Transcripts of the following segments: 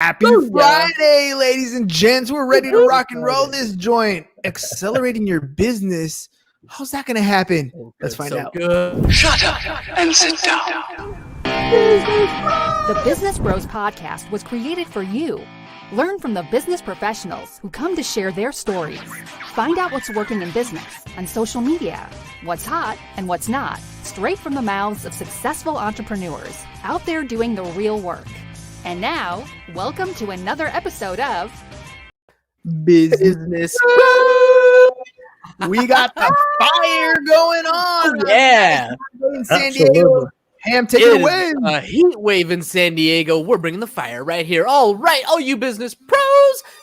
Happy Friday, ladies and gents. We're ready to rock and roll this joint. Accelerating your business. How's that going to happen? Let's find out. Good. Shut up and sit down. The Business Bros Podcast was created for you. Learn from the business professionals who come to share their stories. Find out what's working in business, on social media, what's hot and what's not, straight from the mouths of successful entrepreneurs out there doing the real work. And now, welcome to another episode of Business. We got the fire going on. Yeah. In San Diego. Ham, take it away. A heat wave in San Diego. We're bringing the fire right here. All right, all you business pros.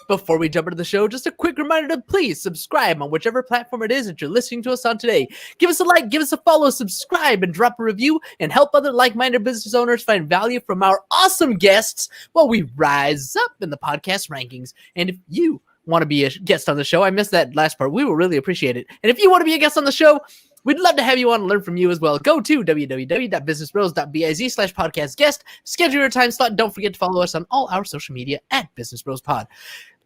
Before we jump into the show, just a quick reminder to please subscribe on whichever platform it is that you're listening to us on today. Give us a like, give us a follow, subscribe, and drop a review, and help other like-minded business owners find value from our awesome guests while we rise up in the podcast rankings. And if you want to be a guest on the show, I missed that last part, we will really appreciate it. And if you want to be a guest on the show, we'd love to have you on and learn from you as well. Go to www.businessbros.biz/podcast guest. Schedule your time slot. Don't forget to follow us on all our social media at Business Bros Pod.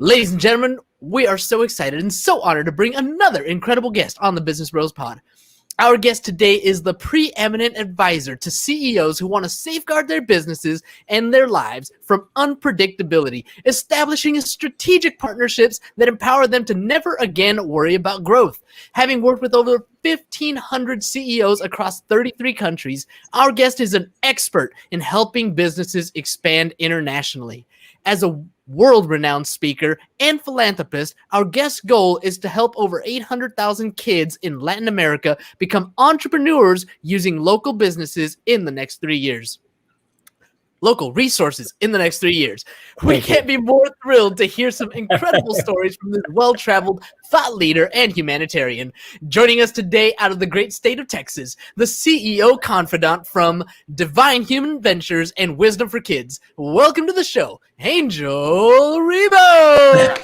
Ladies and gentlemen, we are so excited and so honored to bring another incredible guest on the Business Bros Pod. Our guest today is the preeminent advisor to CEOs who want to safeguard their businesses and their lives from unpredictability, establishing strategic partnerships that empower them to never again worry about growth. Having worked with over 1,500 CEOs across 33 countries, our guest is an expert in helping businesses expand internationally. As a world-renowned speaker and philanthropist, our guest's goal is to help over 800,000 kids in Latin America become entrepreneurs using local businesses in the next 3 years. Local resources in the next 3 years. We can't be more thrilled to hear some incredible stories from this well-traveled thought leader and humanitarian. Joining us today out of the great state of Texas, the CEO Confidant from Divine Human Ventures and Wisdom for Kids. Welcome to the show, Angel Ribo.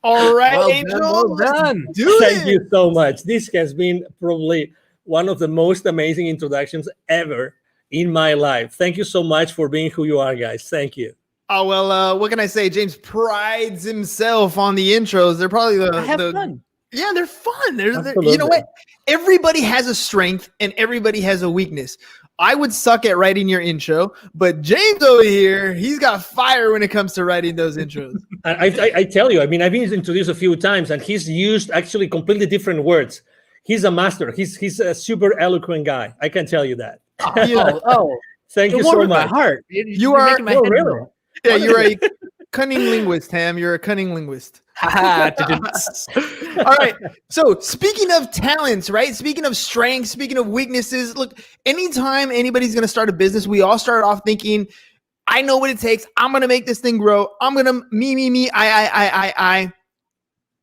All right, Well Angel. done. Thank you so much. This has been probably one of the most amazing introductions ever in my life. Thank you so much for being who you are, guys. Thank you. Oh, well, what can I say? James prides himself on the intros. They're probably Fun. Yeah, they're fun. They're you know what? Everybody has a strength and everybody has a weakness. I would suck at writing your intro, but James over here, he's got fire when it comes to writing those intros. I tell you, I mean, I've been introduced a few times, and he's used actually completely different words. He's a master. He's a super eloquent guy. I can tell you that. Thank you so much. My heart. You are making my head really? roll. Yeah, you're a cunning linguist, Ham. You're a cunning linguist. All right. So speaking of talents, right? Speaking of strengths, speaking of weaknesses, look, anytime anybody's going to start a business, we all start off thinking, I know what it takes. I'm going to make this thing grow. I'm going to me, I.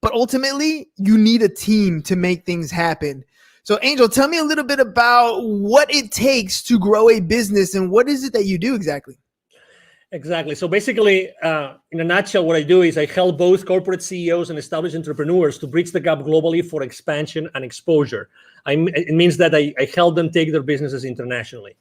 But ultimately, you need a team to make things happen. So Angel, tell me a little bit about what it takes to grow a business and what is it that you do exactly? Exactly. So basically, in a nutshell, what I do is I help both corporate CEOs and established entrepreneurs to bridge the gap globally for expansion and exposure. It means that I help them take their businesses internationally.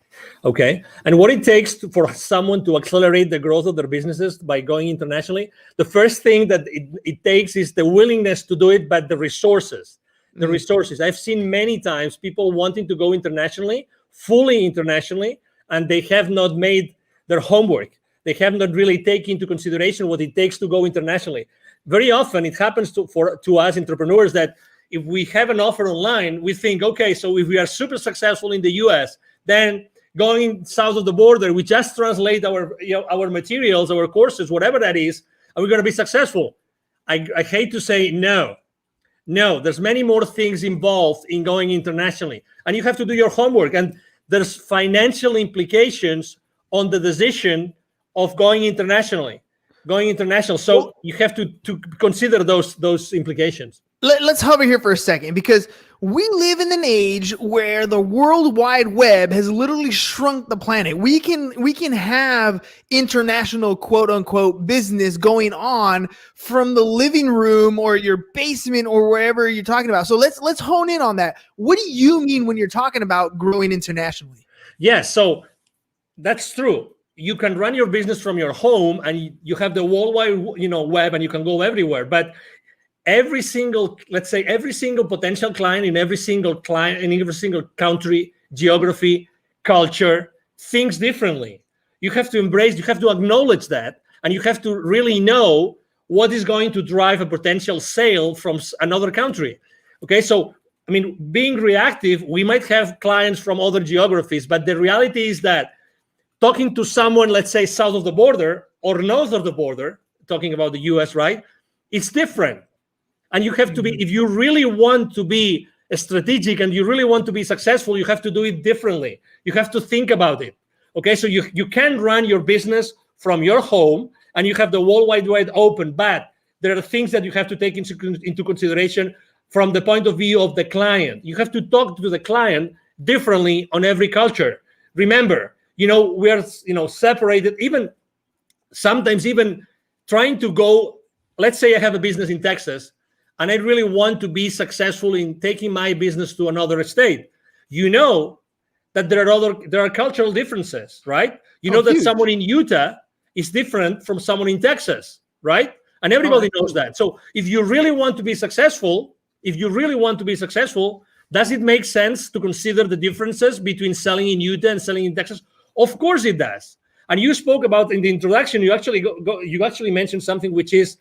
Okay. And what it takes for someone to accelerate the growth of their businesses by going internationally, the first thing that it takes is the willingness to do it, but the resources. The resources. I've seen many times people wanting to go internationally, fully internationally, and they have not made their homework. They have not really taken into consideration what it takes to go internationally. Very often it happens to us entrepreneurs that if we have an offer online, we think, okay, so if we are super successful in the US, then going south of the border, we just translate our materials, our courses, whatever that is, and we're going to be successful. I hate to say no. No, there's many more things involved in going internationally, and you have to do your homework. And there's financial implications on the decision of going international. So you have to consider those implications. Let's hover here for a second, because we live in an age where the World Wide Web has literally shrunk the planet. We can have international quote unquote business going on from the living room or your basement or wherever you're talking about. So let's hone in on that. What do you mean when you're talking about growing internationally? Yes, so that's true. You can run your business from your home, and you have the worldwide, web, and you can go everywhere. But every single potential client in every single country, geography, culture thinks differently. You have to acknowledge that, and you have to really know what is going to drive a potential sale from another country. Okay, so being reactive, we might have clients from other geographies, but the reality is that talking to someone, let's say south of the border or north of the border, talking about the US, right? It's different. And you have to be, if you really want to be strategic and you really want to be successful, you have to do it differently. You have to think about it. Okay, so you can run your business from your home and you have the World Wide Web open, but there are things that you have to take into consideration from the point of view of the client. You have to talk to the client differently on every culture. Remember, we are separated, even sometimes even trying to go, let's say I have a business in Texas and I really want to be successful in taking my business to another state. That there are cultural differences, right? That huge. Someone in Utah is different from someone in Texas, right? And everybody knows that. So if you really want to be successful, does it make sense to consider the differences between selling in Utah and selling in Texas? Of course it does. And you spoke about in the introduction, you actually mentioned something, which is,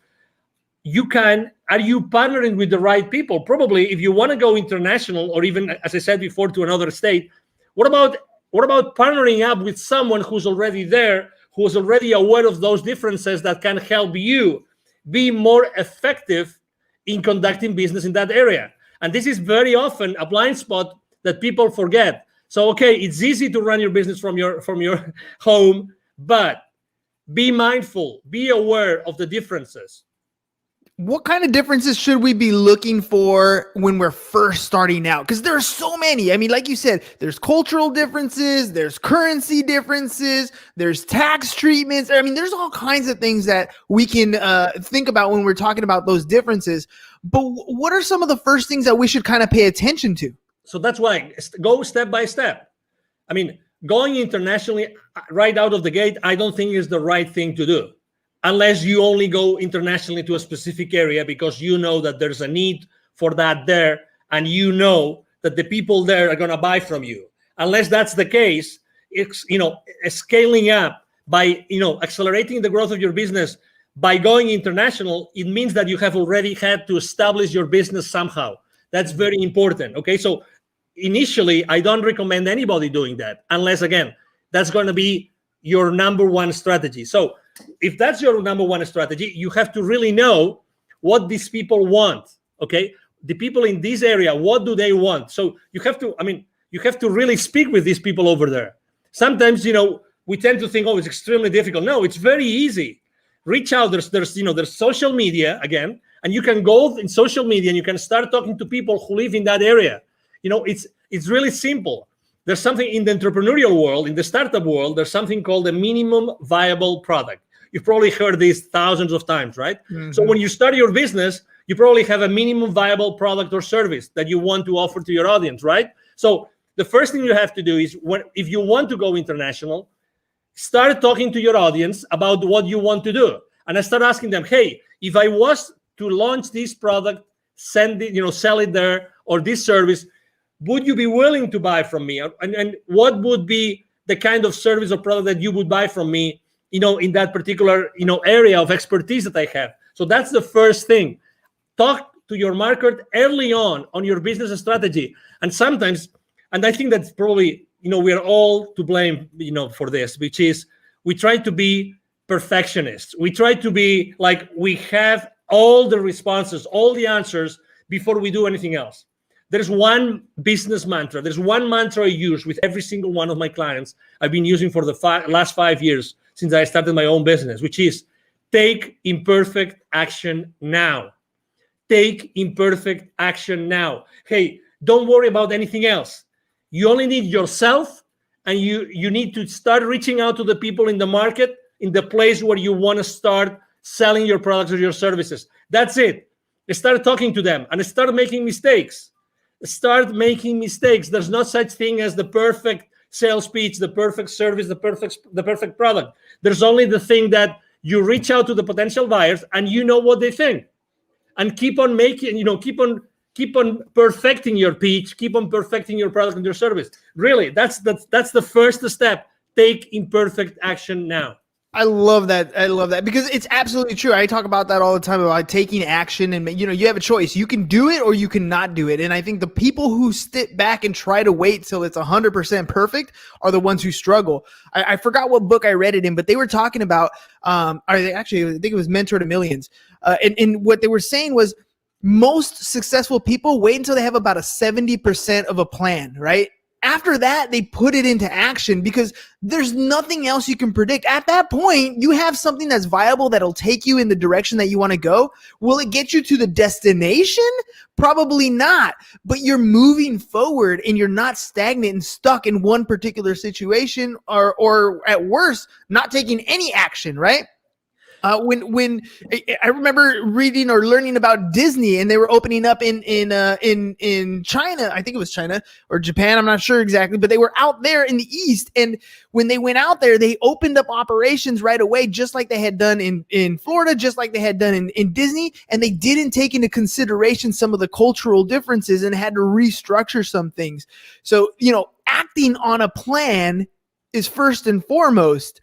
are you partnering with the right people? Probably if you want to go international, or even, as I said before, to another state, what about partnering up with someone who's already there, who's already aware of those differences, that can help you be more effective in conducting business in that area? And this is very often a blind spot that people forget. So, okay, it's easy to run your business from your home, but be mindful, be aware of the differences. What kind of differences should we be looking for when we're first starting out? Because there are so many. Like you said, there's cultural differences, there's currency differences, there's tax treatments. There's all kinds of things that we can think about when we're talking about those differences. But what are some of the first things that we should kind of pay attention to? So that's why go step by step. Going internationally right out of the gate, I don't think is the right thing to do, unless you only go internationally to a specific area because you know that there's a need for that there, and you know that the people there are going to buy from you. Unless that's the case, it's scaling up by accelerating the growth of your business by going international. It means that you have already had to establish your business somehow. That's very important. Okay, so initially, I don't recommend anybody doing that unless, again, that's going to be your number one strategy. So if that's your number one strategy, you have to really know what these people want. Okay, the people in this area, what do they want? So you have to really speak with these people over there. Sometimes we tend to think, oh, it's extremely difficult. No, it's very easy. Reach out. There's social media again, and you can go in social media and you can start talking to people who live in that area. It's really simple. There's something in the entrepreneurial world, in the startup world, there's something called a minimum viable product. You've probably heard this thousands of times, right? Mm-hmm. So when you start your business, you probably have a minimum viable product or service that you want to offer to your audience, right? So the first thing you have to do is, if you want to go international, start talking to your audience about what you want to do. And I start asking them, hey, if I was to launch this product, sell it there, or this service, would you be willing to buy from me? And what would be the kind of service or product that you would buy from me, in that particular, area of expertise that I have? So that's the first thing. Talk to your market early on your business strategy. And sometimes, and I think that's probably, we are all to blame, for this, which is we try to be perfectionists. We try to be like, we have all the responses, all the answers before we do anything else. There's one business mantra. There's one mantra I use with every single one of my clients. I've been using for the last 5 years since I started my own business, which is take imperfect action now. Take imperfect action now. Hey, Don't worry about anything else. You only need yourself, and you need to start reaching out to the people in the market, in the place where you want to start selling your products or your services. That's it. Start talking to them and start making mistakes. Start making mistakes. There's no such thing as the perfect sales pitch, the perfect service, the perfect product. There's only the thing that you reach out to the potential buyers and you know what they think, and keep on making, keep on perfecting your pitch, keep on perfecting your product and your service. Really, that's the first step. Take imperfect action now. I love that. I love that because it's absolutely true. I talk about that all the time about taking action, and you have a choice. You can do it or you cannot do it. And I think the people who sit back and try to wait till it's 100% perfect are the ones who struggle. I forgot what book I read it in, but they were talking about, I think it was Mentor to Millions. And what they were saying was most successful people wait until they have about a 70% of a plan, right? After that, they put it into action because there's nothing else you can predict. At that point, you have something that's viable that'll take you in the direction that you want to go. Will it get you to the destination? Probably not. But you're moving forward and you're not stagnant and stuck in one particular situation or at worst, not taking any action, right? When I remember reading or learning about Disney, and they were opening up in China, I think it was China or Japan, I'm not sure exactly, but they were out there in the East. And when they went out there, they opened up operations right away, just like they had done in Florida, just like they had done in Disney. And they didn't take into consideration some of the cultural differences and had to restructure some things. So, acting on a plan is first and foremost.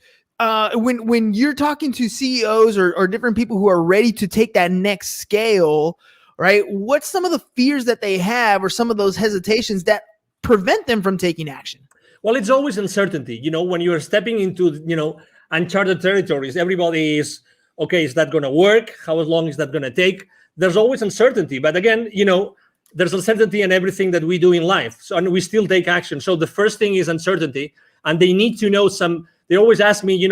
When you're talking to CEOs or different people who are ready to take that next scale, right? What's some of the fears that they have or some of those hesitations that prevent them from taking action? Well, it's always uncertainty. When you're stepping into, uncharted territories, everybody is, okay, is that going to work? How long is that going to take? There's always uncertainty. But again, there's uncertainty in everything that we do in life. So, and we still take action. So the first thing is uncertainty. And they need to know they always ask me,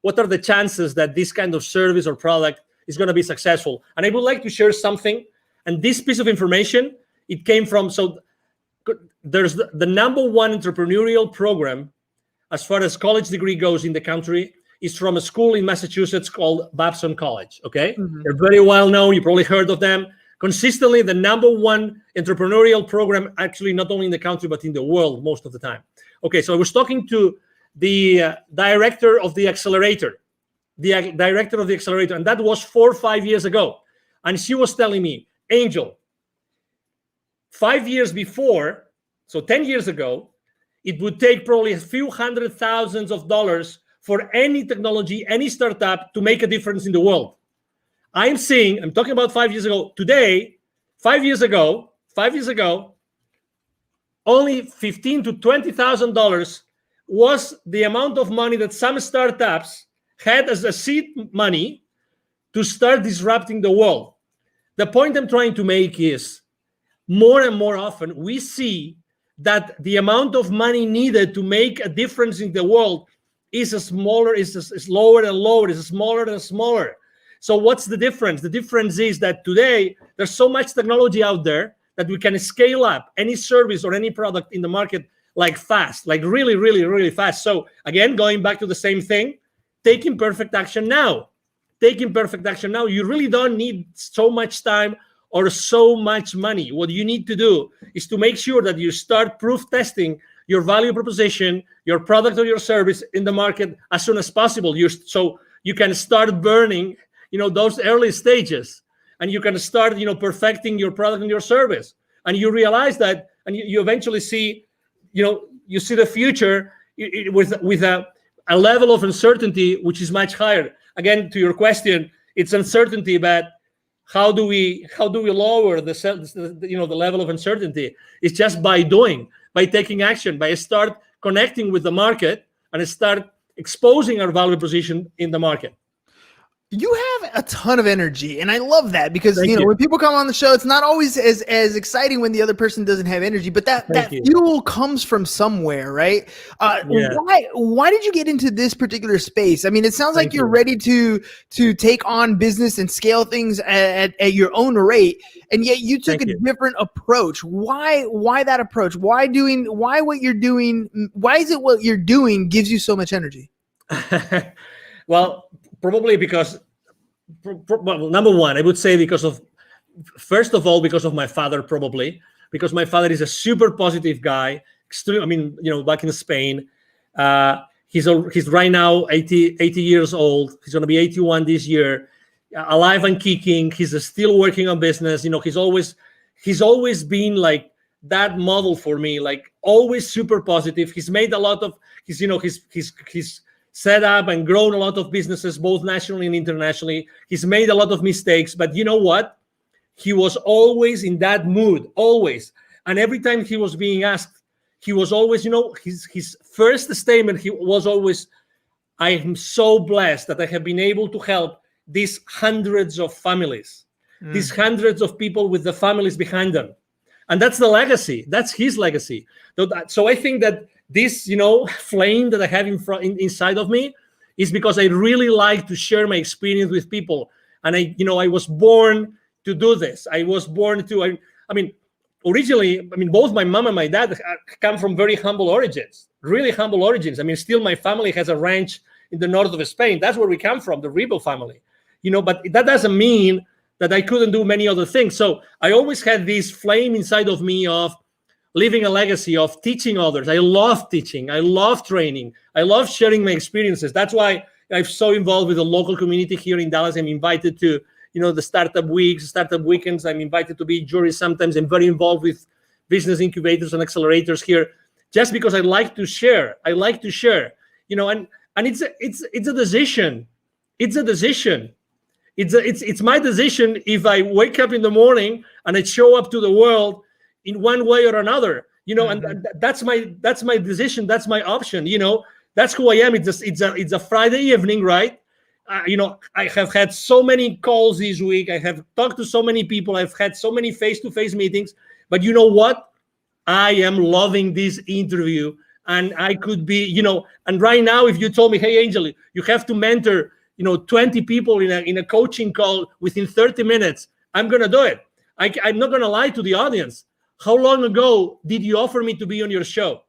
what are the chances that this kind of service or product is going to be successful? And I would like to share something. And this piece of information, it came from, there's the number one entrepreneurial program as far as college degree goes in the country is from a school in Massachusetts called Babson College, okay? Mm-hmm. They're very well known. You probably heard of them. Consistently, the number one entrepreneurial program, actually not only in the country, but in the world most of the time. Okay, so I was talking to the director of the accelerator, and that was 4 or 5 years ago. And she was telling me, Angel, 5 years before, so 10 years ago, it would take probably a few $100,000s for any technology, any startup to make a difference in the world. I'm talking about 5 years ago. Today, 5 years ago, only $15,000 to $20,000 was the amount of money that some startups had as a seed money to start disrupting the world. The point I'm trying to make is more and more often we see that the amount of money needed to make a difference in the world is lower and lower, is smaller and smaller. So what's the difference? The difference is that today there's so much technology out there that we can scale up any service or any product in the market like fast, like really, really, really fast. So again, going back to the same thing, take imperfect action now. You really don't need so much time or so much money. What you need to do is to make sure that you start proof testing your value proposition, your product or your service in the market as soon as possible. So you can start burning, those early stages, and you can start, perfecting your product and your service. And you realize that, and you eventually see, you see the future with a level of uncertainty which is much higher. Again, to your question, it's uncertainty, but how do we lower the level of uncertainty? It's just by taking action, by start connecting with the market and start exposing our value proposition in the market. You have a ton of energy, and I love that because Thank you. when people come on the show, it's not always as exciting when the other person doesn't have energy, but that Thank you. fuel comes from somewhere, right? Yeah. Why did you get into this particular space? I mean, it sounds like Thank you're you. ready to take on business and scale things at your own rate, and yet you took Thank a you. different approach. Why that approach? Why what you're doing? Why is it what you're doing gives you so much energy? Well, probably because, well, number one, I would say first of all, because of my father, probably because my father is a super positive guy. I mean, back in Spain, he's right now 80 years old. He's going to be 81 this year, alive and kicking. He's still working on business. He's always been like that model for me, like always super positive. He's made a lot of, he's set up and grown a lot of businesses, both nationally and internationally. He's made a lot of mistakes, but you know what? He was always in that mood, always. And every time he was being asked, he was always, his first statement, he was always, I am so blessed that I have been able to help these hundreds of families, these hundreds of people with the families behind them. And that's the legacy. That's his legacy. So I think that this, flame that I have inside of me is because I really like to share my experience with people. And I was born to do this. I was born to, originally, both my mom and my dad come from very humble origins, really humble origins. Still my family has a ranch in the north of Spain. That's where we come from, the Ribo family, but that doesn't mean that I couldn't do many other things. So I always had this flame inside of me of leaving a legacy, of teaching others. I love teaching. I love training. I love sharing my experiences. That's why I'm so involved with the local community here in Dallas. I'm invited to, the startup weeks, startup weekends. I'm invited to be jury sometimes. I'm very involved with business incubators and accelerators here, just because I like to share. I like to share, and it's a decision. It's a decision. It's my decision if I wake up in the morning and I show up to the world in one way or another, and that's my decision. That's my option. That's who I am. It's a Friday evening, right? I have had so many calls this week. I have talked to so many people. I've had so many face-to-face meetings. But you know what? I am loving this interview, and I could be, and right now, if you told me, hey, Angel, you have to mentor, 20 people in a coaching call within 30 minutes, I'm gonna do it. I'm not gonna lie to the audience. How long ago did you offer me to be on your show?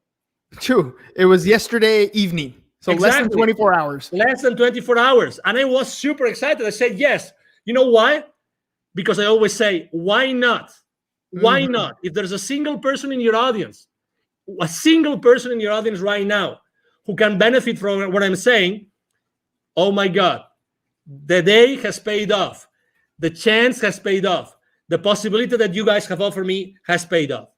True. It was yesterday evening. So Exactly. less than 24 hours. Less than 24 hours. And I was super excited. I said, yes. You know why? Because I always say, why not? Why not? If there's a single person in your audience right now who can benefit from what I'm saying, oh my God, the day has paid off. The chance has paid off. The possibility that you guys have offered me has paid off.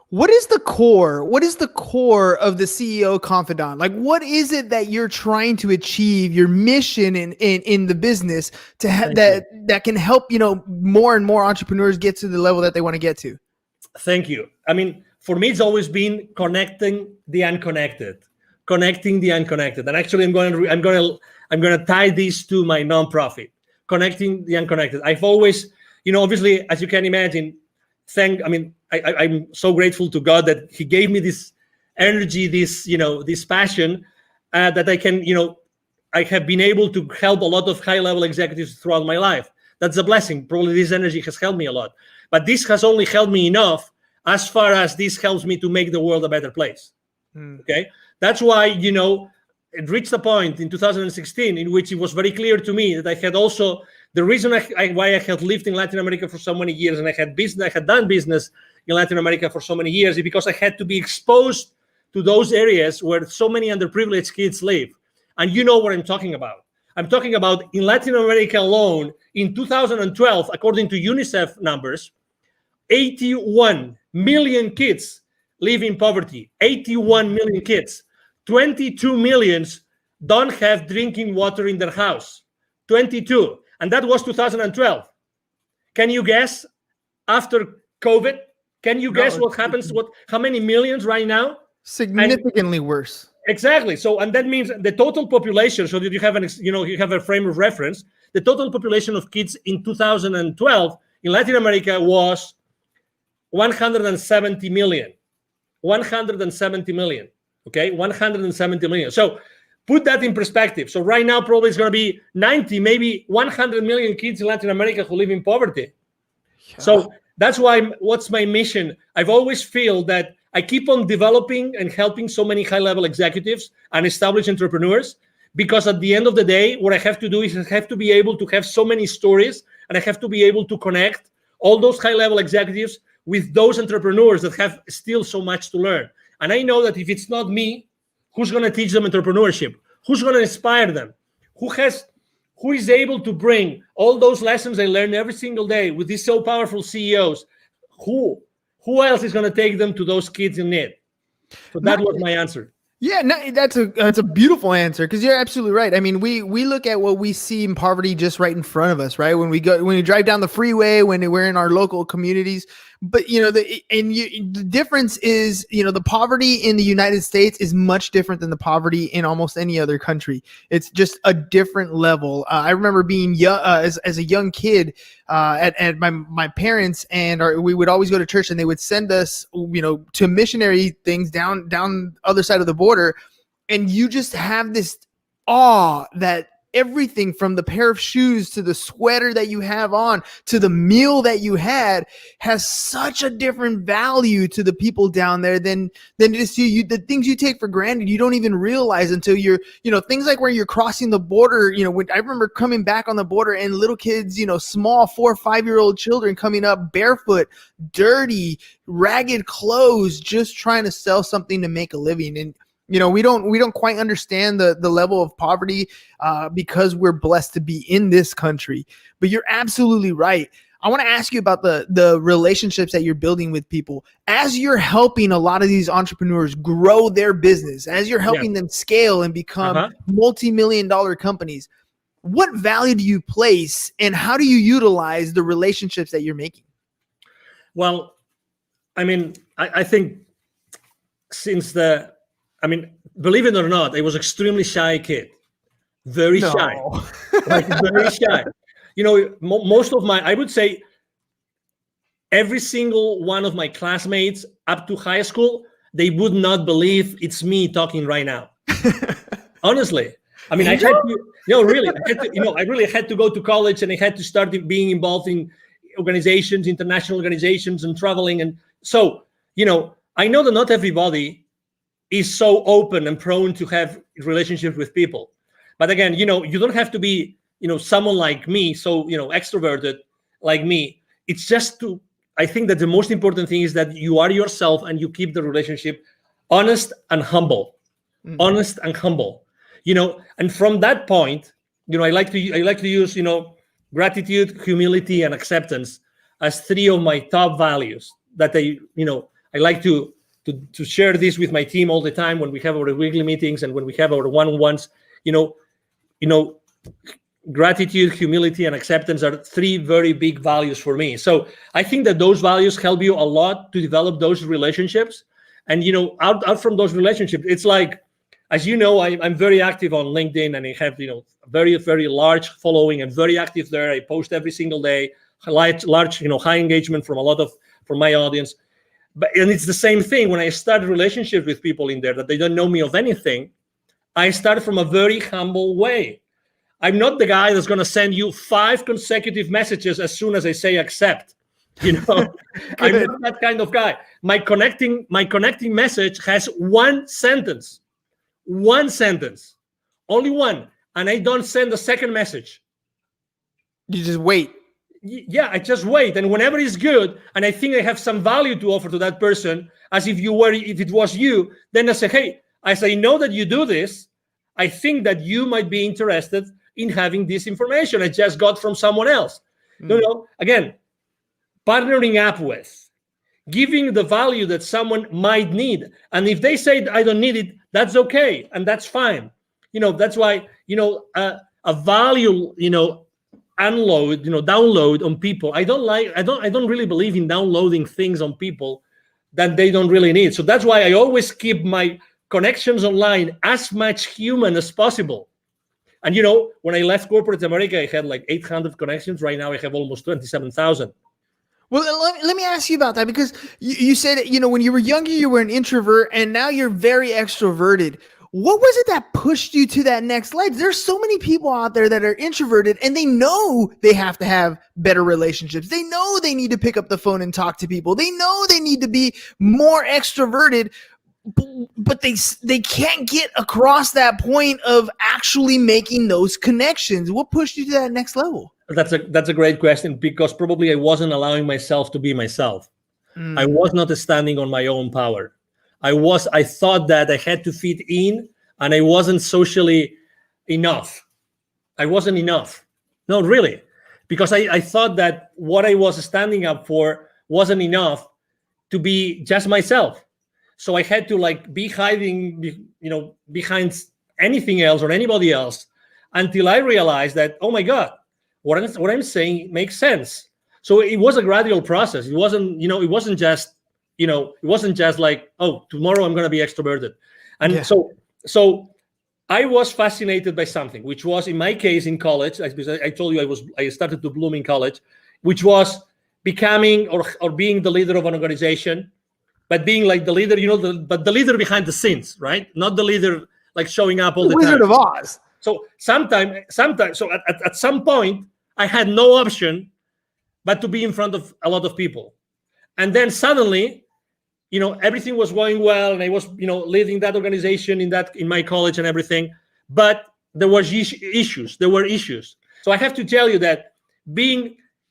What is the core? What is the core of the CEO Confidant? Like, what is it that you're trying to achieve? Your mission in the business to have that can help more and more entrepreneurs get to the level that they want to get to. Thank you. For me, it's always been connecting the unconnected. And actually, I'm going to tie this to my nonprofit, connecting the unconnected. I've always, obviously, as you can imagine, I'm so grateful to God that He gave me this energy, this passion that I can, I have been able to help a lot of high-level executives throughout my life. That's a blessing. Probably this energy has helped me a lot. But this has only helped me enough as far as this helps me to make the world a better place. Okay? That's why, it reached a point in 2016 in which it was very clear to me that I had also, the reason why I had lived in Latin America for so many years and I had done business in Latin America for so many years is because I had to be exposed to those areas where so many underprivileged kids live. And you know what I'm talking about. I'm talking about in Latin America alone, in 2012, according to UNICEF numbers, 81 million kids live in poverty. 81 million kids. 22 millions don't have drinking water in their house. 22. And that was 2012. Can you guess after COVID? Can you guess what happens? How many millions right now? Significantly worse. Exactly. So, and that means the total population, so that you have you have a frame of reference. the total population of kids in 2012 in Latin America was 170 million. 170 million. Okay, 170 million. So put that in perspective. So right now, probably it's going to be 90, maybe 100 million kids in Latin America who live in poverty. Yeah. So that's why, what's my mission? I've always feel that I keep on developing and helping so many high-level executives and established entrepreneurs, because at the end of the day, what I have to do is I have to be able to have so many stories, and I have to be able to connect all those high-level executives with those entrepreneurs that have still so much to learn. And I know that if it's not me, who's going to teach them entrepreneurship? Who's going to inspire them? Who is able to bring all those lessons I learn every single day with these so powerful CEOs? Who else is going to take them to those kids in need? So that was my answer. Yeah, no, that's a beautiful answer, because you're absolutely right. I mean, we look at what we see in poverty just right in front of us, right? When we drive down the freeway, when we're in our local communities. But the difference is, the poverty in the United States is much different than the poverty in almost any other country. It's just a different level. I remember being young, as a young kid, at my parents, and we would always go to church, and they would send us, to missionary things down the other side of the border, and you just have this awe that everything from the pair of shoes to the sweater that you have on to the meal that you had has such a different value to the people down there than it is to you. The things you take for granted, you don't even realize until you're, things like where you're crossing the border. When I remember coming back on the border and little kids, small 4 or 5-year-old children coming up barefoot, dirty, ragged clothes, just trying to sell something to make a living. And we don't quite understand the level of poverty because we're blessed to be in this country. But you're absolutely right. I want to ask you about the relationships that you're building with people as you're helping a lot of these entrepreneurs grow their business, as you're helping them scale and become multi-million-dollar companies. What value do you place, and how do you utilize the relationships that you're making? Well, I think believe it or not, I was extremely shy kid, very shy, very shy. Most of I would say every single one of my classmates up to high school, they would not believe it's me talking right now. Honestly. I had to, really, I really had to go to college, and I had to start being involved in organizations, international organizations, and traveling. And so, I know that not everybody is so open and prone to have relationships with people. But again, you don't have to be, someone like me, so, extroverted like me. It's just I think that the most important thing is that you are yourself and you keep the relationship honest and humble. Mm-hmm. Honest and humble, and from that point, I like to use, gratitude, humility, and acceptance as 3 of my top values that I like to share this with my team all the time when we have our weekly meetings and when we have our one-on-ones. Gratitude, humility, and acceptance are 3 very big values for me. So I think that those values help you a lot to develop those relationships. And out from those relationships, it's like, as you know, I'm very active on LinkedIn, and I have very, very large following and very active there. I post every single day, large high engagement from my audience. And it's the same thing when I start relationships with people in there that they don't know me of anything. I start from a very humble way. I'm not the guy that's going to send you 5 consecutive messages as soon as I say accept. I'm not that kind of guy. My connecting message has 1 sentence, only 1, and I don't send a second message. You just wait. Yeah, I just wait, and whenever it's good, and I think I have some value to offer to that person, as if it was you, then I say, hey, as I know that you do this, I think that you might be interested in having this information I just got from someone else. Again, partnering up with, giving the value that someone might need, and if they say I don't need it, that's okay, and that's fine. That's why a value download on people. I don't really believe in downloading things on people that they don't really need. So that's why I always keep my connections online as much human as possible. And when I left corporate America, I had like 800 connections. Right now, I have almost 27,000. Well, let me ask you about that, because you said, when you were younger, you were an introvert, and now you're very extroverted. What was it that pushed you to that next level? There's so many people out there that are introverted, and they know they have to have better relationships. They know they need to pick up the phone and talk to people. They know they need to be more extroverted, but they can't get across that point of actually making those connections. What pushed you to that next level? That's a great question, because probably I wasn't allowing myself to be myself. I was not standing on my own power. I thought that I had to fit in, and I wasn't socially enough. I wasn't enough. No, really. Because I thought that what I was standing up for wasn't enough to be just myself. So I had to be hiding, behind anything else or anybody else, until I realized that, oh my God, what I'm saying makes sense. So it was a gradual process. It wasn't, it wasn't just like, oh, tomorrow I'm going to be extroverted. And so I was fascinated by something, which was, in my case, in college, because I told you I started to bloom in college, which was becoming or being the leader of an organization, but being like the leader, but the leader behind the scenes, right? Not the leader like showing up all the time. Wizard of Oz. So sometimes, so at some point, I had no option but to be in front of a lot of people. And then suddenly, everything was going well, and I was, leading that organization in my college and everything. But there were issues. So I have to tell you that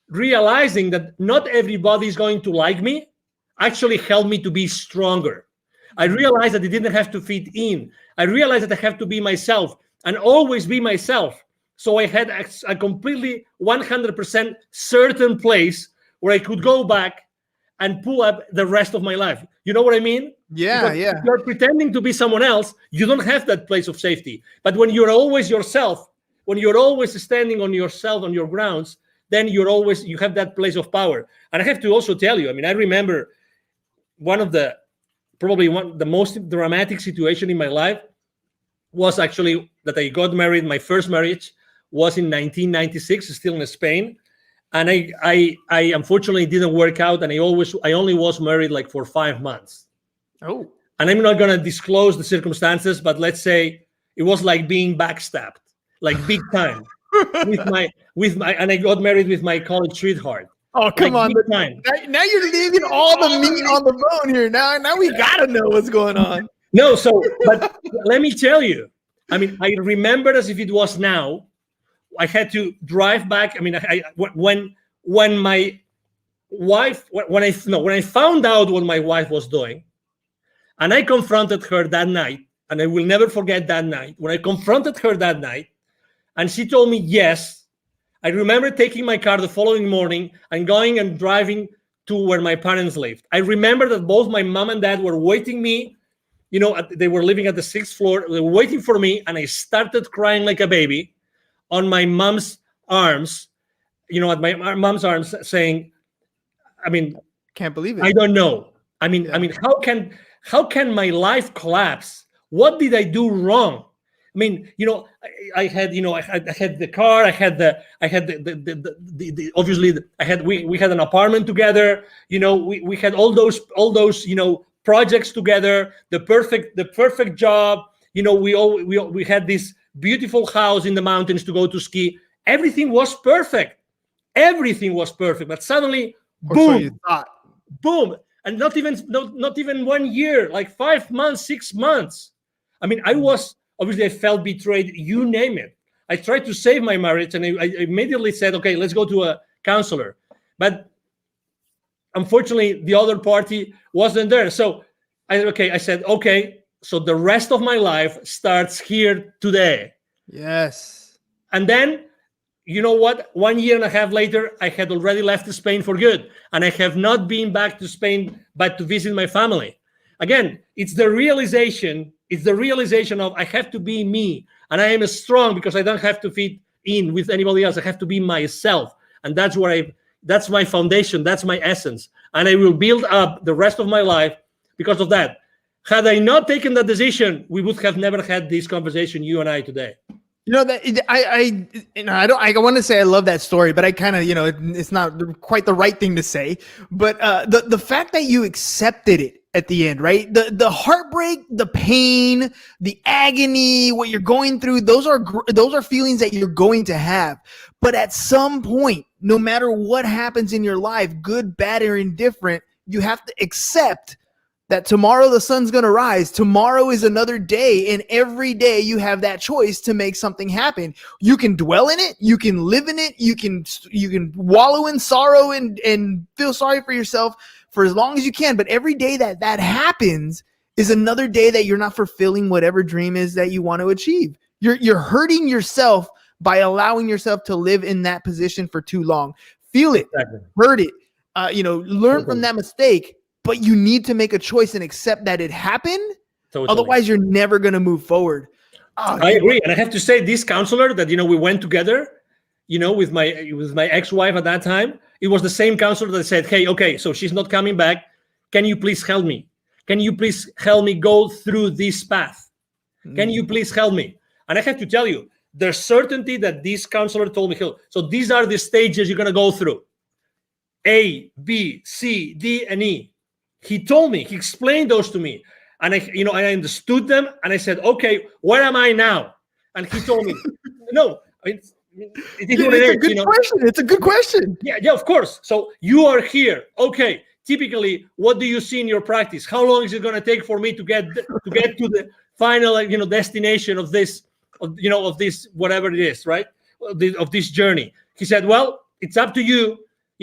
realizing that not everybody is going to like me actually helped me to be stronger. I realized that I didn't have to fit in. I realized that I have to be myself and always be myself. So I had a completely 100% certain place where I could go back and pull up the rest of my life. You know what I mean? Yeah, because if you're pretending to be someone else, you don't have that place of safety. But when you're always yourself, when you're always standing on yourself, on your grounds, then you have that place of power. And I have to also tell you, I remember the most dramatic situation in my life was actually that I got married. My first marriage was in 1996, still in Spain. And I unfortunately didn't work out, and I only was married for 5 months. Oh. And I'm not gonna disclose the circumstances, but let's say it was like being backstabbed, like big time. And I got married with my college sweetheart. Oh, come on. Now you're leaving all the meat on the bone here. Now we gotta know what's going on. No, but let me tell you, I remember as if it was now. I had to drive back. When I found out what my wife was doing, and I confronted her that night, and I will never forget that night, when I confronted her that night, and she told me yes, I remember taking my car the following morning and going and driving to where my parents lived. I remember that both my mom and dad were waiting me, they were living at the 6th floor, they were waiting for me, and I started crying like a baby on my mom's arms, at my mom's arms, saying, can't believe it. I don't know. How can my life collapse? What did I do wrong? I had the car, we had an apartment together, we had all those projects together, the perfect job, we had this beautiful house in the mountains to go to ski. Everything was perfect. But suddenly, boom, so you thought. Boom, and not even 1 year, like 5 months, 6 months. I felt betrayed. You name it. I tried to save my marriage, and I immediately said, okay, let's go to a counselor. But unfortunately, the other party wasn't there. So I said, okay. So the rest of my life starts here today. Yes. And then, you know what? 1 year and a half later, I had already left Spain for good. And I have not been back to Spain, but to visit my family. Again, it's the realization of I have to be me. And I am strong because I don't have to fit in with anybody else. I have to be myself. And that's my foundation. That's my essence. And I will build up the rest of my life because of that. Had I not taken that decision, we would have never had this conversation, you and I, today. You know that I want to say I love that story, but I kind of, it's not quite the right thing to say. But the fact that you accepted it at the end, right? The heartbreak, the pain, the agony, what you're going through, those are feelings that you're going to have. But at some point, no matter what happens in your life, good, bad, or indifferent, you have to accept that tomorrow the sun's going to rise. Tomorrow is another day, and every day you have that choice to make something happen. You can dwell in it, you can live in it, you can wallow in sorrow and feel sorry for yourself for as long as you can. But every day that happens is another day that you're not fulfilling whatever dream is that you want to achieve. You're hurting yourself by allowing yourself to live in that position for too long. Feel it, hurt it, learn from that mistake. But you need to make a choice and accept that it happened. Totally. Otherwise, you're never going to move forward. I agree. And I have to say, this counselor that, we went together, with my ex-wife at that time, it was the same counselor that said, hey, okay, so she's not coming back. Can you please help me? Can you please help me go through this path? Can you please help me? And I have to tell you, the certainty that this counselor told me, so these are the stages you're going to go through. A, B, C, D, and E. He told me, he explained those to me, and I understood them, and I said, okay, where am I now? And he told me, no, it's a good question. It's a good question. Yeah, of course. So you are here. Okay. Typically, what do you see in your practice? How long is it going to take for me to get to the final, destination of this, of this, whatever it is, right? Of this journey. He said, well, it's up to you.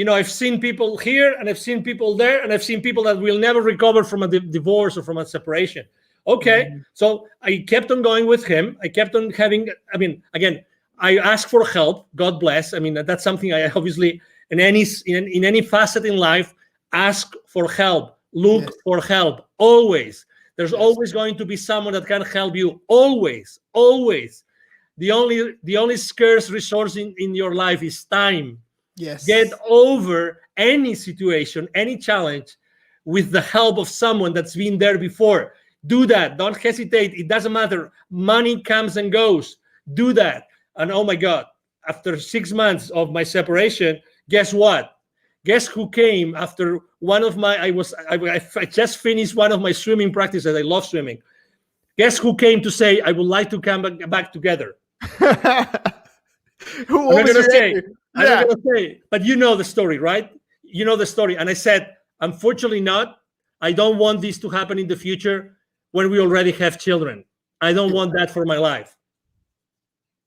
I've seen people here and I've seen people there, and I've seen people that will never recover from a divorce or from a separation. Okay. Mm-hmm. So I kept on going with him. I kept on having, again, I asked for help. God bless. That's something I obviously, in any facet in life, ask for help, look for help. Always. There's always going to be someone that can help you. Always. The only scarce resource in your life is time. Yes. Get over any situation, any challenge with the help of someone that's been there before. Do that. Don't hesitate. It doesn't matter. Money comes and goes. Do that. And oh my God, after 6 months of my separation, guess what? Guess who came after one of my, I just finished one of my swimming practices. I love swimming. Guess who came to say, I would like to come back together? Who was going to say? I'm not going to say, but you know the story, right? You know the story. And I said, unfortunately not. I don't want this to happen in the future when we already have children. I don't want that for my life.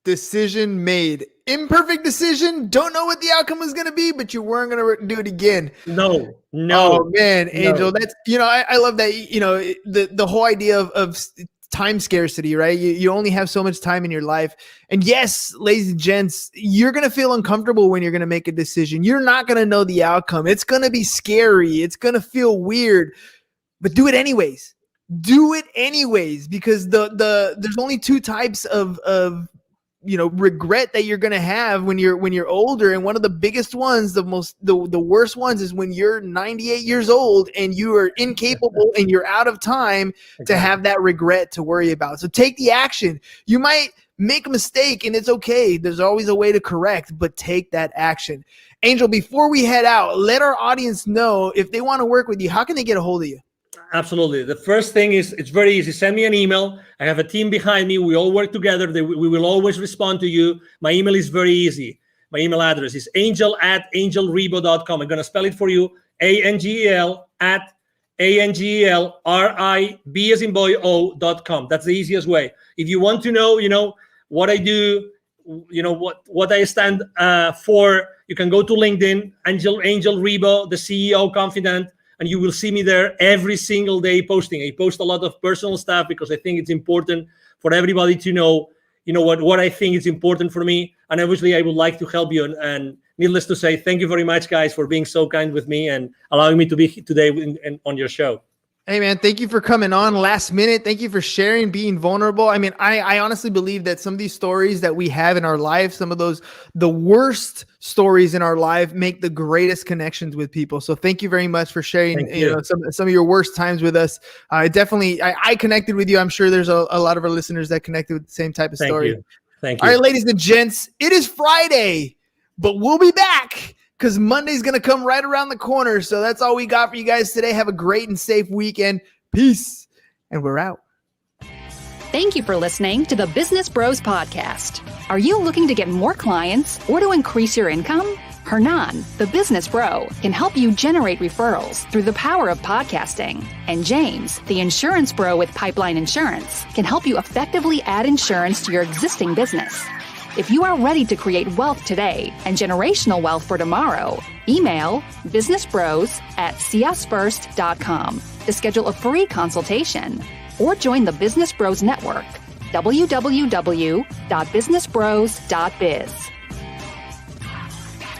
Decision made. Imperfect decision. Don't know what the outcome was going to be, but you weren't going to do it again. No. Oh man, Angel, that's, I love that, the whole idea of time scarcity, right? You only have so much time in your life. And yes, ladies and gents, you're going to feel uncomfortable when you're going to make a decision. You're not going to know the outcome. It's going to be scary. It's going to feel weird, but do it anyways. Do it anyways, because there's only two types of regret that you're going to have when you're older. And one of the biggest ones, the worst ones, is when you're 98 years old and you are incapable and you're out of time to have that regret to worry about. So take the action. You might make a mistake and it's okay. There's always a way to correct, but take that action. Angel, before we head out, let our audience know if they want to work with you, how can they get a hold of you? Absolutely. The first thing is, it's very easy. Send me an email. I have a team behind me. We all work together. We will always respond to you. My email is very easy. My email address is angel@angelribo.com. I'm going to spell it for you. ANGEL@ANGELRIB as in boy O.com. That's the easiest way. If you want to know, what I do, what I stand for, you can go to LinkedIn, Angel Ribo, the CEO, Confidant. And you will see me there every single day posting. I post a lot of personal stuff because I think it's important for everybody to know, what I think is important for me. And obviously, I would like to help you. And needless to say, thank you very much, guys, for being so kind with me and allowing me to be today on your show. Hey, man, thank you for coming on last minute. Thank you for sharing, being vulnerable. I honestly believe that some of these stories that we have in our life, some of the worst stories in our life, make the greatest connections with people. So thank you very much for sharing some of your worst times with us. I connected with you. I'm sure there's a lot of our listeners that connected with the same type of story. Thank you. All right, ladies and gents, it is Friday, but we'll be back because Monday's going to come right around the corner. So that's all we got for you guys today. Have a great and safe weekend. Peace. And we're out. Thank you for listening to the Business Bros Podcast. Are you looking to get more clients or to increase your income? Hernan, the business bro, can help you generate referrals through the power of podcasting. And James, the insurance bro with Pipeline Insurance, can help you effectively add insurance to your existing business. If you are ready to create wealth today and generational wealth for tomorrow, email businessbros@csfirst.com to schedule a free consultation or join the Business Bros Network, www.businessbros.biz.